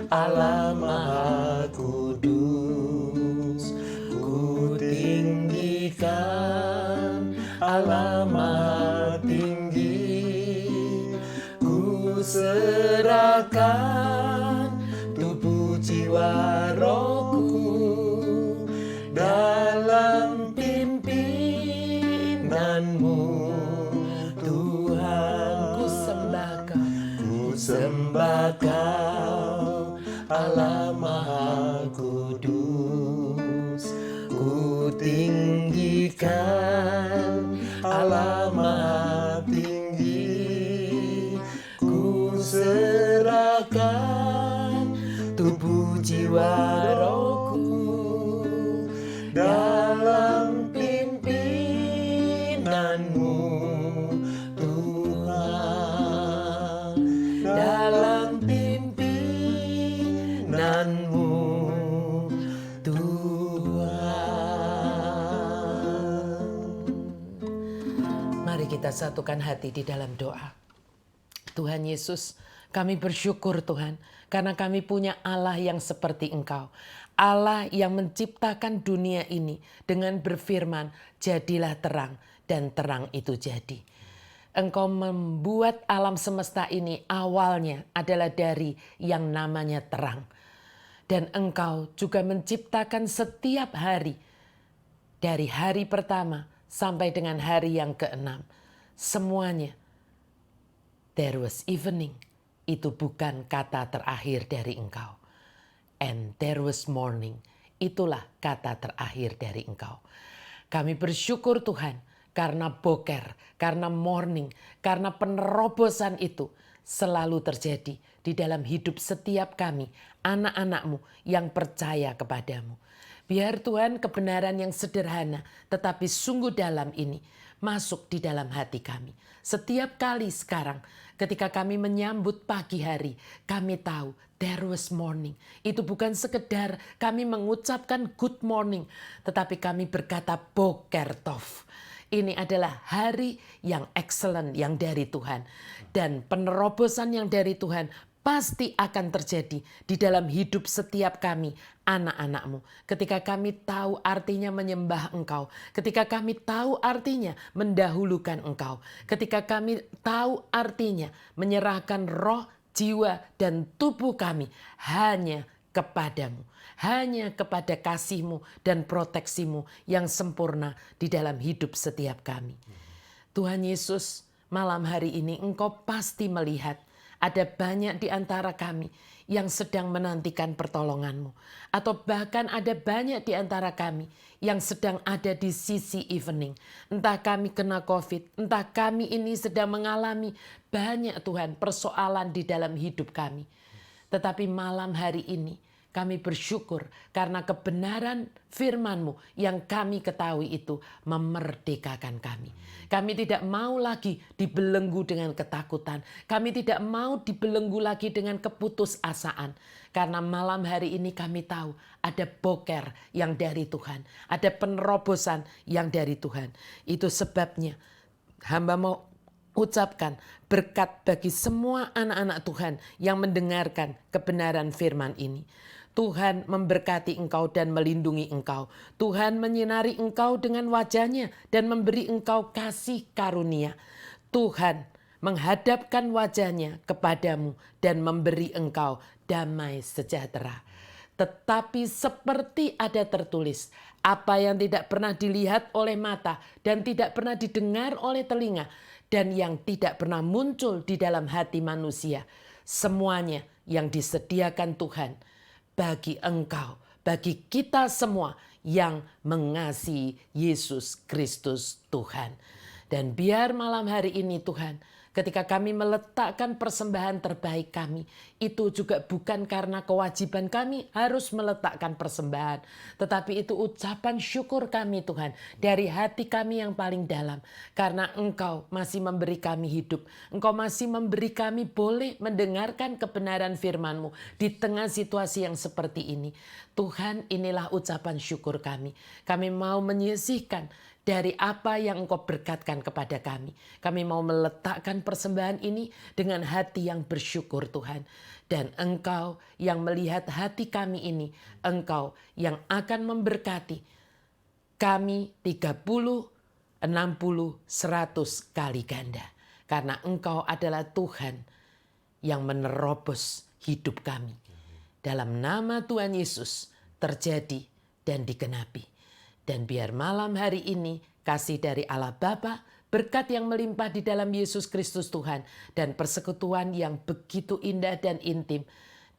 Speaker 4: Allah Maha Kudus. Ku tinggikan Allah Maha Tinggi. Ku serahkan tubuh jiwa rohku dalam pimpinanmu, Tuhan. Ku sembah Kau, Allah Maha Kudus. Ku tinggikan Allah Maha Tinggi. Ku serahkan tubuh jiwa rohku dalam pimpinanmu, Tuhan. Dalam pimpinanmu, Tuhan.
Speaker 3: Mari kita satukan hati di dalam doa. Tuhan Yesus, kami bersyukur Tuhan, karena kami punya Allah yang seperti Engkau. Allah yang menciptakan dunia ini dengan berfirman, jadilah terang, dan terang itu jadi. Engkau membuat alam semesta ini awalnya adalah dari yang namanya terang. Dan Engkau juga menciptakan setiap hari, dari hari pertama sampai dengan hari yang ke-6. Semuanya, there was evening, itu bukan kata terakhir dari Engkau. And there was morning, itulah kata terakhir dari Engkau. Kami bersyukur Tuhan, karena boker, karena morning, karena penerobosan itu selalu terjadi di dalam hidup setiap kami, anak-anak-Mu yang percaya kepadamu. Biar Tuhan kebenaran yang sederhana tetapi sungguh dalam ini masuk di dalam hati kami. Setiap kali sekarang ketika kami menyambut pagi hari, kami tahu there was morning. Itu bukan sekedar kami mengucapkan good morning, tetapi kami berkata boker tov. ini adalah hari yang excellent yang dari Tuhan. Dan penerobosan yang dari Tuhan pasti akan terjadi di dalam hidup setiap kami, anak-anak-Mu. Ketika kami tahu artinya menyembah Engkau, ketika kami tahu artinya mendahulukan Engkau, ketika kami tahu artinya menyerahkan roh, jiwa, dan tubuh kami hanya kepadamu, hanya kepada kasih-Mu dan proteksi-Mu yang sempurna di dalam hidup setiap kami. Tuhan Yesus, malam hari ini Engkau pasti melihat ada banyak di antara kami yang sedang menantikan pertolongan-Mu. Atau bahkan ada banyak di antara kami yang sedang ada di sisi evening. Entah kami kena COVID, entah kami ini sedang mengalami banyak Tuhan persoalan di dalam hidup kami. Tetapi malam hari ini kami bersyukur karena kebenaran firman-Mu yang kami ketahui itu memerdekakan kami. Kami tidak mau lagi dibelenggu dengan ketakutan. Kami tidak mau dibelenggu lagi dengan keputusasaan. Karena malam hari ini kami tahu ada boker yang dari Tuhan. Ada penerobosan yang dari Tuhan. Itu sebabnya hamba mau ucapkan berkat bagi semua anak-anak Tuhan yang mendengarkan kebenaran firman ini. Tuhan memberkati engkau dan melindungi engkau. Tuhan menyinari engkau dengan wajah-Nya dan memberi engkau kasih karunia. Tuhan menghadapkan wajah-Nya kepadamu dan memberi engkau damai sejahtera. Tetapi seperti ada tertulis, apa yang tidak pernah dilihat oleh mata dan tidak pernah didengar oleh telinga dan yang tidak pernah muncul di dalam hati manusia, semuanya yang disediakan Tuhan bagi engkau, bagi kita semua yang mengasihi Yesus Kristus Tuhan. Dan biar malam hari ini Tuhan, ketika kami meletakkan persembahan terbaik kami, itu juga bukan karena kewajiban kami harus meletakkan persembahan. Tetapi itu ucapan syukur kami Tuhan, dari hati kami yang paling dalam. Karena Engkau masih memberi kami hidup. Engkau masih memberi kami boleh mendengarkan kebenaran firman-Mu di tengah situasi yang seperti ini. Tuhan, inilah ucapan syukur kami. Kami mau menyisihkan dari apa yang Engkau berkatkan kepada kami. Kami mau meletakkan persembahan ini dengan hati yang bersyukur Tuhan. Dan Engkau yang melihat hati kami ini, Engkau yang akan memberkati kami 30, 60, 100 kali ganda. Karena Engkau adalah Tuhan yang menerobos hidup kami. Dalam nama Tuhan Yesus terjadi dan digenapi. Dan biar malam hari ini kasih dari Allah Bapa, berkat yang melimpah di dalam Yesus Kristus Tuhan, dan persekutuan yang begitu indah dan intim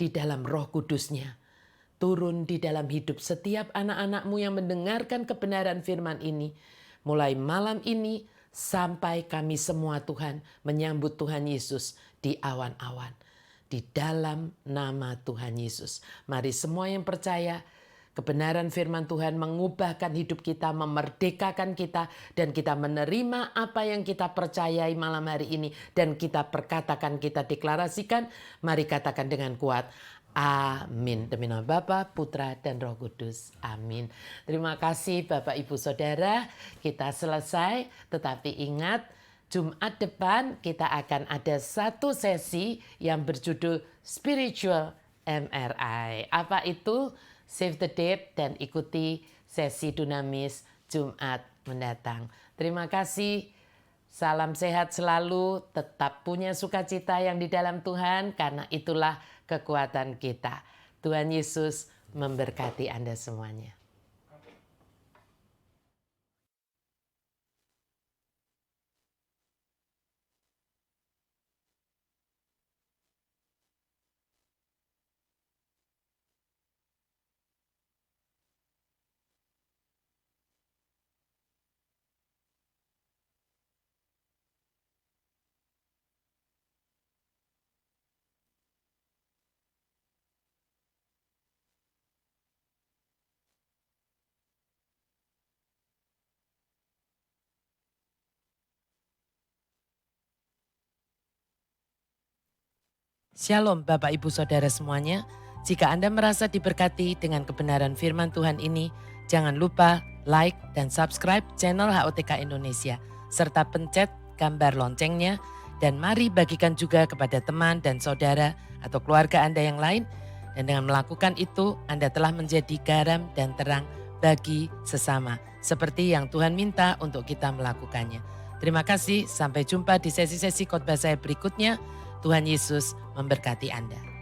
Speaker 3: di dalam Roh Kudus-Nya, turun di dalam hidup setiap anak-anak-Mu yang mendengarkan kebenaran firman ini, mulai malam ini sampai kami semua Tuhan menyambut Tuhan Yesus di awan-awan. Di dalam nama Tuhan Yesus. Mari semua yang percaya, kebenaran firman Tuhan mengubahkan hidup kita, memerdekakan kita, dan kita menerima apa yang kita percayai malam hari ini. Dan kita perkatakan, kita deklarasikan, mari katakan dengan kuat, amin. Demi nama Bapa, Putra, dan Roh Kudus. Amin. Terima kasih Bapak Ibu Saudara, kita selesai. Tetapi ingat, Jumat depan kita akan ada satu sesi yang berjudul Spiritual MRI. Apa itu? Save the date dan ikuti sesi Dunamis Jumat mendatang. Terima kasih. Salam sehat selalu. Tetap punya sukacita yang di dalam Tuhan karena itulah kekuatan kita. Tuhan Yesus memberkati Anda semuanya. Shalom Bapak Ibu Saudara semuanya. Jika Anda merasa diberkati dengan kebenaran firman Tuhan ini, jangan lupa like dan subscribe channel HOTK Indonesia, serta pencet gambar loncengnya, dan mari bagikan juga kepada teman dan saudara atau keluarga Anda yang lain, dan dengan melakukan itu Anda telah menjadi garam dan terang bagi sesama, seperti yang Tuhan minta untuk kita melakukannya. Terima kasih, sampai jumpa di sesi-sesi khotbah saya berikutnya. Tuhan Yesus memberkati Anda.